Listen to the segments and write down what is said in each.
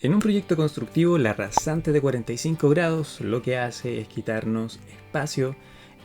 En un proyecto constructivo, la rasante de 45 grados lo que hace es quitarnos espacio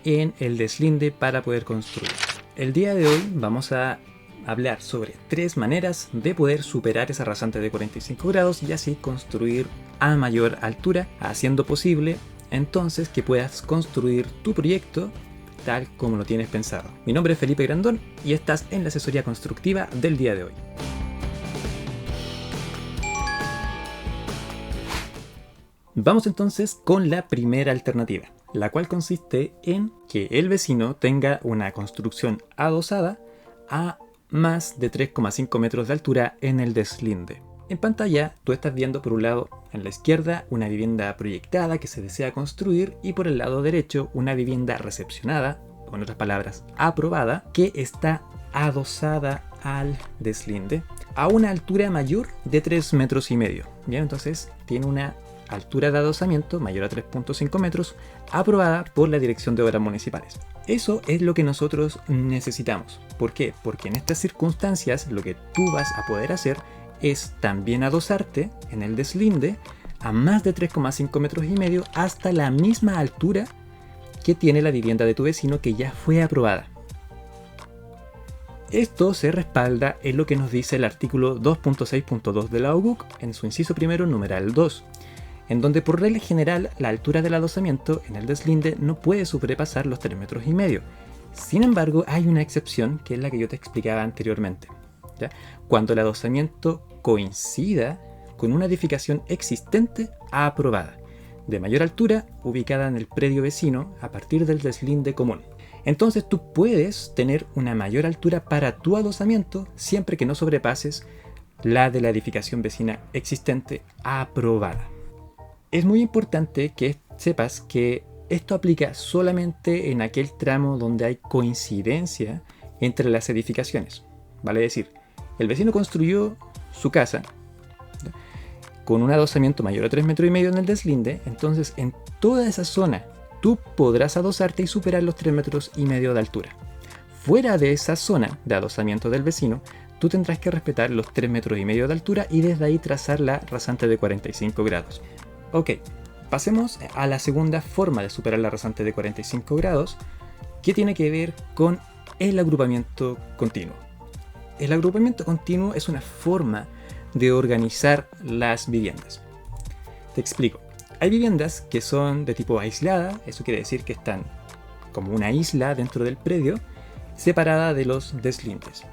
en el deslinde para poder construir. El día de hoy vamos a hablar sobre 3 maneras de poder superar esa rasante de 45 grados y así construir a mayor altura, haciendo posible entonces que puedas construir tu proyecto tal como lo tienes pensado. Mi nombre es Felipe Grandón y estás en la asesoría constructiva del día de hoy. Vamos entonces con la primera alternativa, la cual consiste en que el vecino tenga una construcción adosada a más de 3,5 metros de altura en el deslinde. En pantalla tú estás viendo por un lado en la izquierda una vivienda proyectada que se desea construir y por el lado derecho una vivienda recepcionada, o en otras palabras aprobada, que está adosada al deslinde a una altura mayor de 3,5 metros. Bien, entonces tiene una altura de adosamiento mayor a 3,5 metros aprobada por la Dirección de Obras Municipales. Eso es lo que nosotros necesitamos. ¿Por qué? Porque en estas circunstancias lo que tú vas a poder hacer es también adosarte en el deslinde a más de 3,5 metros hasta la misma altura que tiene la vivienda de tu vecino que ya fue aprobada. Esto se respalda en lo que nos dice el artículo 2.6.2 de la OGUC en su inciso primero numeral 2, en donde por regla general la altura del adosamiento en el deslinde no puede sobrepasar los 3,5 metros. Sin embargo, hay una excepción que es la que yo te explicaba anteriormente, ¿ya? Cuando el adosamiento coincida con una edificación existente aprobada, de mayor altura, ubicada en el predio vecino a partir del deslinde común. Entonces tú puedes tener una mayor altura para tu adosamiento siempre que no sobrepases la de la edificación vecina existente aprobada. Es muy importante que sepas que esto aplica solamente en aquel tramo donde hay coincidencia entre las edificaciones. Vale decir, el vecino construyó su casa con un adosamiento mayor a 3,5 metros en el deslinde, entonces en toda esa zona tú podrás adosarte y superar los 3,5 metros de altura. Fuera de esa zona de adosamiento del vecino, tú tendrás que respetar los 3,5 metros de altura y desde ahí trazar la rasante de 45 grados. Ok, pasemos a la segunda forma de superar la rasante de 45 grados, que tiene que ver con el agrupamiento continuo. El agrupamiento continuo es una forma de organizar las viviendas. Te explico. Hay viviendas que son de tipo aislada, eso quiere decir que están como una isla dentro del predio, separada de los deslindes.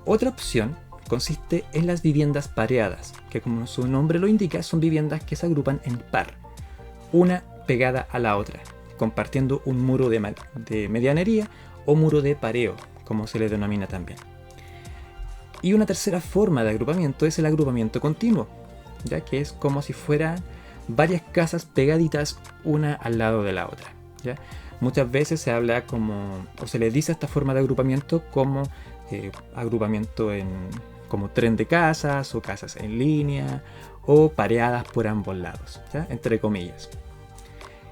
Otra opción consiste en las viviendas pareadas, que como su nombre lo indica, son viviendas que se agrupan en par, una pegada a la otra, compartiendo un muro de medianería o muro de pareo, como se le denomina también. Y una tercera forma de agrupamiento es el agrupamiento continuo, ya que es como si fueran varias casas pegaditas una al lado de la otra, ¿ya? Muchas veces se habla o se le dice a esta forma de agrupamiento como agrupamiento como tren de casas o casas en línea o pareadas por ambos lados, ¿ya? Entre comillas.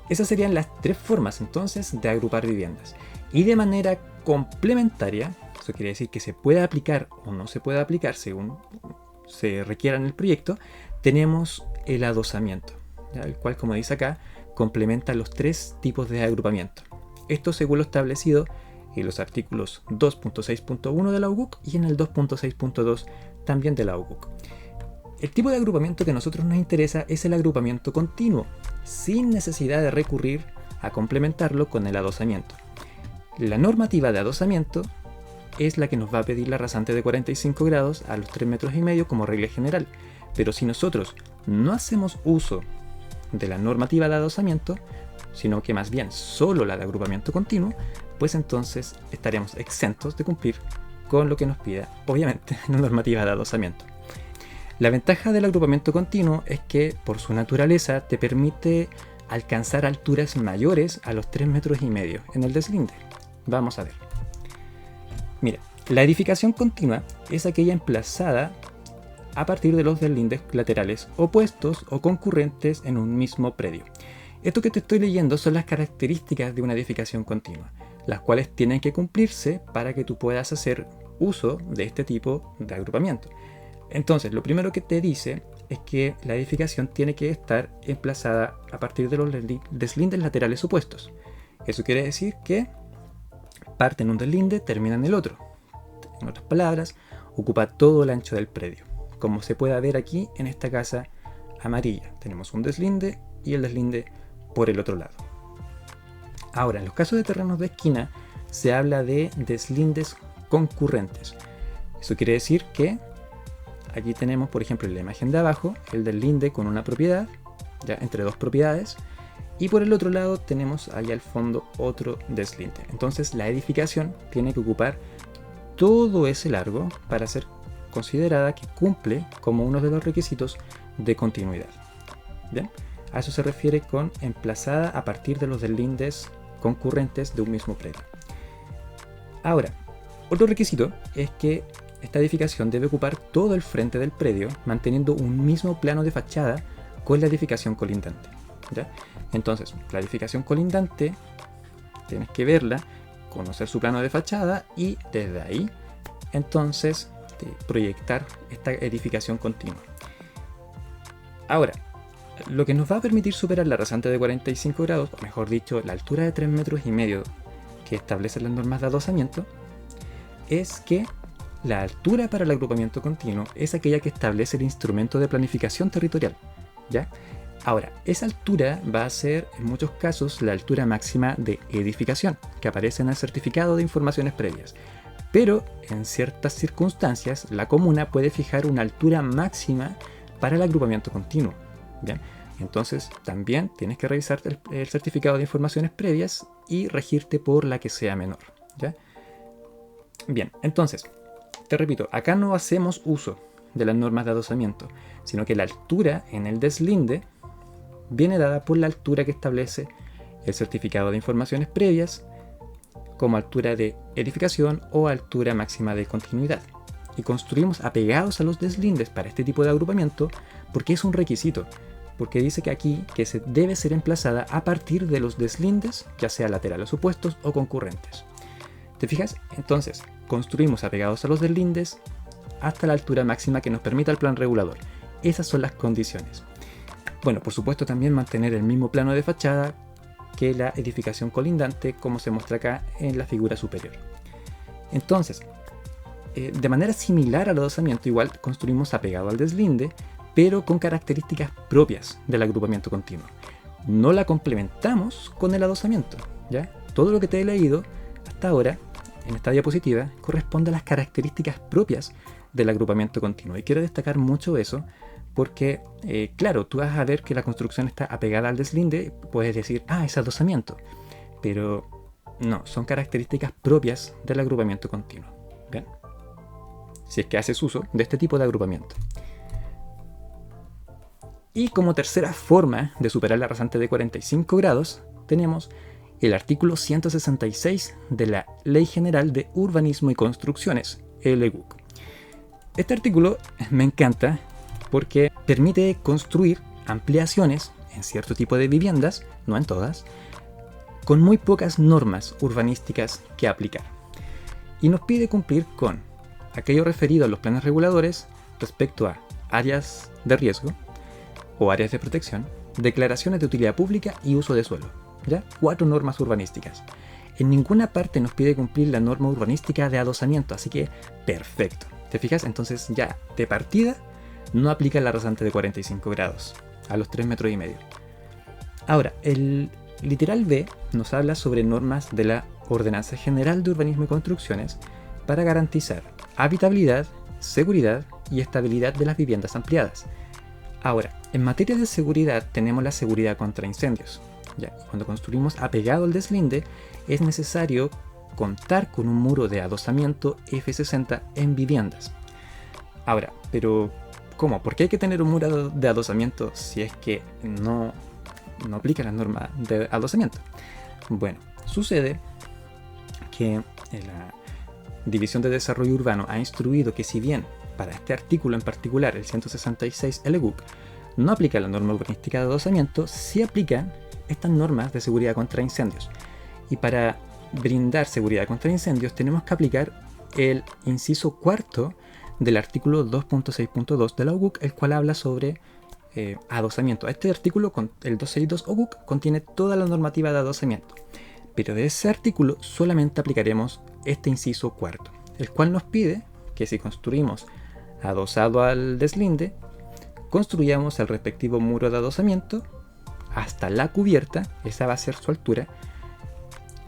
Esas serían las 3 formas entonces de agrupar viviendas. Y de manera complementaria, eso quiere decir que se puede aplicar o no se puede aplicar según se requiera en el proyecto, tenemos el adosamiento, ¿ya? El cual, como dice acá, complementa los 3 tipos de agrupamiento. Esto según lo establecido en los artículos 2.6.1 de la OGUC y en el 2.6.2 también de la OGUC. El tipo de agrupamiento que a nosotros nos interesa es el agrupamiento continuo, sin necesidad de recurrir a complementarlo con el adosamiento. La normativa de adosamiento es la que nos va a pedir la rasante de 45 grados a los 3,5 metros como regla general, pero si nosotros no hacemos uso de la normativa de adosamiento, sino que más bien solo la de agrupamiento continuo, pues entonces estaremos exentos de cumplir con lo que nos pida, obviamente, la normativa de adosamiento. La ventaja del agrupamiento continuo es que, por su naturaleza, te permite alcanzar alturas mayores a los 3,5 metros en el deslinde. Vamos a ver. Mira, la edificación continua es aquella emplazada a partir de los deslindes laterales opuestos o concurrentes en un mismo predio. Esto que te estoy leyendo son las características de una edificación continua, las cuales tienen que cumplirse para que tú puedas hacer uso de este tipo de agrupamiento. Entonces, lo primero que te dice es que la edificación tiene que estar emplazada a partir de los deslindes laterales opuestos. Eso quiere decir que parte en un deslinde, termina en el otro. En otras palabras, ocupa todo el ancho del predio. Como se puede ver aquí en esta casa amarilla, tenemos un deslinde y el deslinde por el otro lado. Ahora, en los casos de terrenos de esquina, se habla de deslindes concurrentes. Eso quiere decir que aquí tenemos, por ejemplo, en la imagen de abajo, el deslinde con una propiedad, ya entre dos propiedades, y por el otro lado tenemos ahí al fondo otro deslinde. Entonces la edificación tiene que ocupar todo ese largo para ser considerada que cumple como uno de los requisitos de continuidad. ¿Bien? A eso se refiere con emplazada a partir de los deslindes concurrentes de un mismo predio. Ahora, otro requisito es que esta edificación debe ocupar todo el frente del predio, manteniendo un mismo plano de fachada con la edificación colindante. ¿Ya? Entonces, la edificación colindante tienes que verla, conocer su plano de fachada y desde ahí, entonces, proyectar esta edificación continua. Ahora, lo que nos va a permitir superar la rasante de 45 grados, o mejor dicho, la altura de 3,5 metros que establecen las normas de adosamiento, es que la altura para el agrupamiento continuo es aquella que establece el instrumento de planificación territorial, ¿ya? Ahora, esa altura va a ser en muchos casos la altura máxima de edificación, que aparece en el certificado de informaciones previas. Pero en ciertas circunstancias, la comuna puede fijar una altura máxima para el agrupamiento continuo. ¿Bien? Entonces, también tienes que revisar el certificado de informaciones previas y regirte por la que sea menor. ¿Ya? Bien, entonces, te repito, acá no hacemos uso de las normas de adosamiento, sino que la altura en el deslinde viene dada por la altura que establece el certificado de informaciones previas como altura de edificación o altura máxima de continuidad. Y construimos apegados a los deslindes para este tipo de agrupamiento porque es un requisito, porque dice que aquí que se debe ser emplazada a partir de los deslindes, ya sea laterales opuestos o concurrentes. ¿Te fijas? Entonces, construimos apegados a los deslindes hasta la altura máxima que nos permita el plan regulador. Esas son las condiciones. Bueno, por supuesto también mantener el mismo plano de fachada que la edificación colindante, como se muestra acá en la figura superior. Entonces, de manera similar al adosamiento, igual construimos apegado al deslinde, pero con características propias del agrupamiento continuo. No la complementamos con el adosamiento, ¿ya? Todo lo que te he leído hasta ahora, en esta diapositiva, corresponde a las características propias del agrupamiento continuo. Y quiero destacar mucho eso, porque, claro, tú vas a ver que la construcción está apegada al deslinde, puedes decir, es adosamiento, pero no, son características propias del agrupamiento continuo. ¿Bien? Si es que haces uso de este tipo de agrupamiento. Y como tercera forma de superar la rasante de 45 grados, tenemos el artículo 166 de la Ley General de Urbanismo y Construcciones, LUC. Este artículo me encanta porque permite construir ampliaciones en cierto tipo de viviendas, no en todas, con muy pocas normas urbanísticas que aplicar. Y nos pide cumplir con aquello referido a los planes reguladores respecto a áreas de riesgo o áreas de protección, declaraciones de utilidad pública y uso de suelo. ¿Ya? 4 normas urbanísticas. En ninguna parte nos pide cumplir la norma urbanística de adosamiento, así que perfecto. ¿Te fijas? Entonces ya de partida no aplica la rasante de 45 grados a los 3,5 metros. Ahora, el literal B nos habla sobre normas de la Ordenanza General de Urbanismo y Construcciones para garantizar habitabilidad, seguridad y estabilidad de las viviendas ampliadas. Ahora, en materia de seguridad tenemos la seguridad contra incendios. Ya, cuando construimos apegado al deslinde es necesario contar con un muro de adosamiento F60 en viviendas. Ahora, pero ¿cómo? ¿Por qué hay que tener un muro de adosamiento si es que no aplica la norma de adosamiento? Bueno, sucede que la División de Desarrollo Urbano ha instruido que si bien para este artículo en particular, el 166 LUC, no aplica la norma urbanística de adosamiento, sí aplican estas normas de seguridad contra incendios. Y para brindar seguridad contra incendios tenemos que aplicar el inciso 4 del artículo 2.6.2 de la OGUC, el cual habla sobre adosamiento. Este artículo, el 262 OGUC, contiene toda la normativa de adosamiento, pero de ese artículo solamente aplicaremos este inciso cuarto, el cual nos pide que si construimos adosado al deslinde, construyamos el respectivo muro de adosamiento hasta la cubierta, esa va a ser su altura,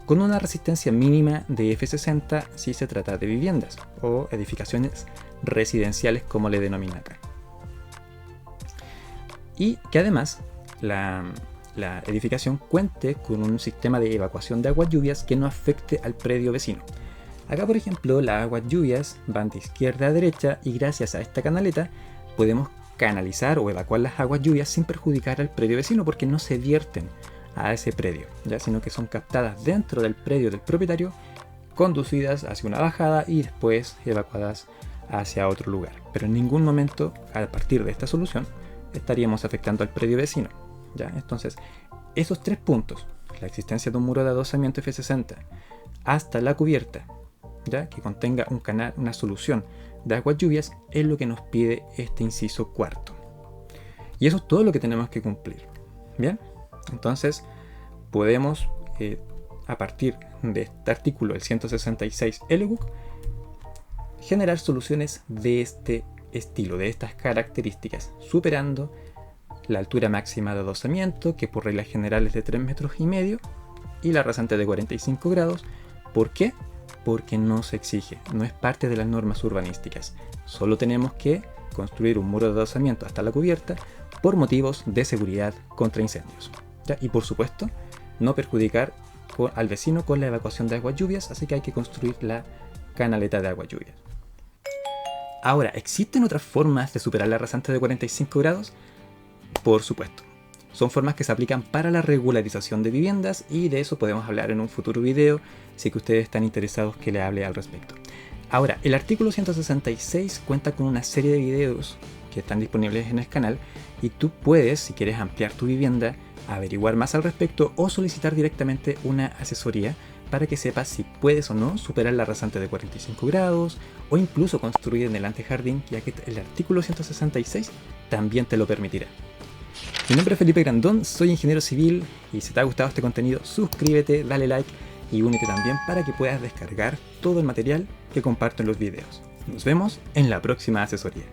con una resistencia mínima de F60 si se trata de viviendas o edificaciones residenciales, como le denomina acá. Y que además la edificación cuente con un sistema de evacuación de aguas lluvias que no afecte al predio vecino. Acá, por ejemplo, las aguas lluvias van de izquierda a derecha y gracias a esta canaleta podemos canalizar o evacuar las aguas lluvias sin perjudicar al predio vecino, porque no se vierten a ese predio, ¿ya? Sino que son captadas dentro del predio del propietario, conducidas hacia una bajada y después evacuadas hacia otro lugar. Pero en ningún momento, a partir de esta solución, estaríamos afectando al predio vecino, ¿ya? Entonces, esos tres puntos, la existencia de un muro de adosamiento F60 hasta la cubierta, ¿ya? Que contenga un canal, una solución de aguas lluvias, es lo que nos pide este inciso cuarto. Y eso es todo lo que tenemos que cumplir. Bien, entonces podemos, a partir de este artículo, el 166 LUC, generar soluciones de este estilo, de estas características, superando la altura máxima de adosamiento, que por regla general es de 3,5 metros, y la rasante de 45 grados. ¿Por qué? Porque no se exige, no es parte de las normas urbanísticas. Solo tenemos que construir un muro de adosamiento hasta la cubierta por motivos de seguridad contra incendios, ¿ya? Y por supuesto, no perjudicar al vecino con la evacuación de aguas lluvias, así que hay que construir la canaleta de aguas lluvias. Ahora, ¿existen otras formas de superar la rasante de 45 grados? Por supuesto. Son formas que se aplican para la regularización de viviendas y de eso podemos hablar en un futuro video si que ustedes están interesados que le hable al respecto. Ahora, el artículo 166 cuenta con una serie de videos que están disponibles en el canal y tú puedes, si quieres ampliar tu vivienda, averiguar más al respecto o solicitar directamente una asesoría para que sepas si puedes o no superar la rasante de 45 grados o incluso construir en el antejardín, ya que el artículo 166 también te lo permitirá. Mi nombre es Felipe Grandón, soy ingeniero civil y si te ha gustado este contenido, suscríbete, dale like y únete también para que puedas descargar todo el material que comparto en los videos. Nos vemos en la próxima asesoría.